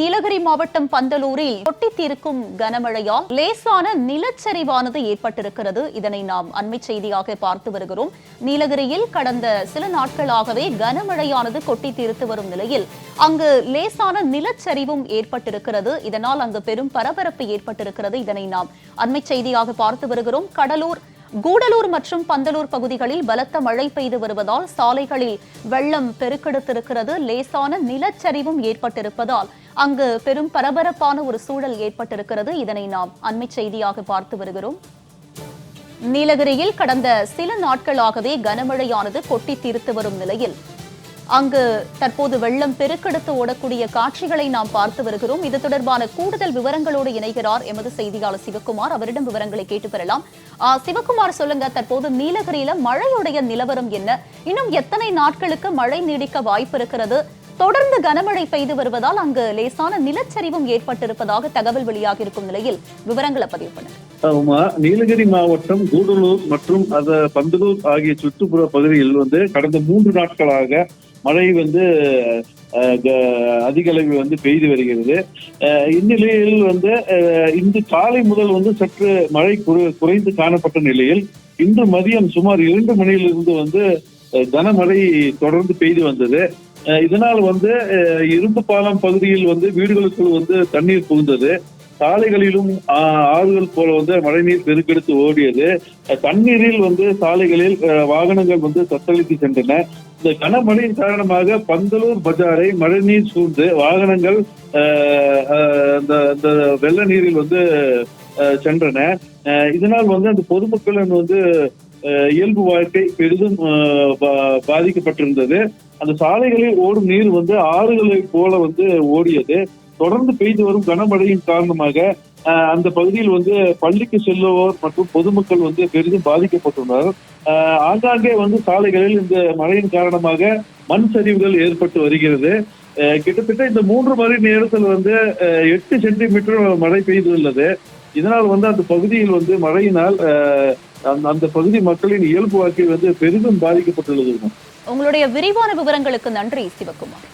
நீலகிரி மாவட்டம் பந்தலூரில் கொட்டித்தீர்க்கும் கனமழையால் லேசான நிலச்சரிவானது ஏற்பட்டிருக்கிறது. இதனை நாம் அண்மை செய்தியாக பார்த்து வருகிறோம். நீலகிரியில் கடந்த சில நாட்களாகவே கனமழையானது கொட்டித்தீர்த்து வரும் நிலையில் அங்கு லேசான நிலச்சரிவும் ஏற்பட்டிருக்கிறது. இதனால் அங்கு பெரும் பரபரப்பு ஏற்பட்டிருக்கிறது. இதனை நாம் அண்மை செய்தியாக பார்த்து வருகிறோம். கூடலூர் மற்றும் பந்தலூர் பகுதிகளில் பலத்த மழை பெய்து வருவதால் சாலைகளில் வெள்ளம் பெருக்கெடுத்திருக்கிறது. லேசான நிலச்சரிவும் ஏற்பட்டிருப்பதால் அங்கு பெரும் பரபரப்பான ஒரு சூழல் ஏற்பட்டிருக்கிறது. இதனை நாம் அண்மை செய்தியாக பார்த்து வருகிறோம். நீலகிரியில் கடந்த சில நாட்களாகவே கனமழையானது கொட்டி தீர்த்து வரும் நிலையில் அங்கு தற்போது வெள்ளம் பெருக்கெடுத்து ஓடக்கூடிய காட்சிகளை நாம் பார்த்து வருகிறோம். இது தொடர்பான கூடுதல் விவரங்களோடு இணைகிறார் எமது செய்தியாளர் சிவகுமார். அவரிடம் விவரங்களை கேட்டு பெறலாம். சிவகுமார், சொல்லுங்க, தற்போது நீலகிரியில மழையுடைய நிலவரம் என்ன? இன்னும் எத்தனை நாட்களுக்கு மழை நீடிக்க வாய்ப்பு இருக்கிறது? தொடர்ந்து கனமழை பெய்து வருவதால் அங்கு லேசான நிலச்சரிவும் ஏற்பட்டிருப்பதாக தகவல் வெளியாகி இருக்கும் நிலையில் விவரங்களை பதிவு பண்ணுங்க. நீலகிரி மாவட்டம் கூடலூர் மற்றும் பந்தலூர் ஆகிய சுற்றுப்புற பகுதியில் கடந்த 3 நாட்களாக மழை அதிக அளவில் பெய்து வருகிறது. இந்நிலையில் இன்று காலை முதல் சற்று மழை குறைந்து காணப்பட்ட நிலையில் இன்று மதியம் சுமார் 2 மணியிலிருந்து கனமழை தொடர்ந்து பெய்து வந்தது. இதனால் இரும்பு பாலம் பகுதியில் வீடுகளுக்குள் தண்ணீர் புகுந்தது. சாலைகளிலும் ஆறுகள் போல மழைநீர் பெருக்கெடுத்து ஓடியது. தண்ணீரில் சாலைகளில் வாகனங்கள் தத்தளித்து சென்றன. இந்த கனமழையின் காரணமாக பந்தலூர் பஜாரை மழைநீர் சூழ்ந்து வாகனங்கள் அந்த வெள்ள நீரில் சென்றன. இதனால் அந்த பொதுமக்களின் இயல்பு வாழ்க்கை பெரிதும் பாதிக்கப்பட்டிருந்தது. அந்த சாலைகளில் ஓடும் நீர் ஆறுகளை போல ஓடியது. தொடர்ந்து பெய்து வரும் கனமழையின் காரணமாக அந்த பகுதியில் பள்ளிக்கு செல்லுவோர் மற்றும் பொதுமக்கள் பெரிதும் பாதிக்கப்பட்டுள்ளனர். ஆங்காங்கே சாலைகளில் இந்த மழையின் காரணமாக மண் சரிவுகள் ஏற்பட்டு வருகிறது. கிட்டத்தட்ட இந்த 3 மணி நேரத்தில் 8 சென்டிமீட்டர் மழை பெய்துள்ளது. இதனால் அந்த பகுதியில் மழையினால் அந்த பகுதி மக்களின் இயல்பு வாழ்க்கை பெரிதும் பாதிக்கப்பட்டுள்ளது. உங்களுடைய விரிவான விவரங்களுக்கு நன்றி சிவகுமார்.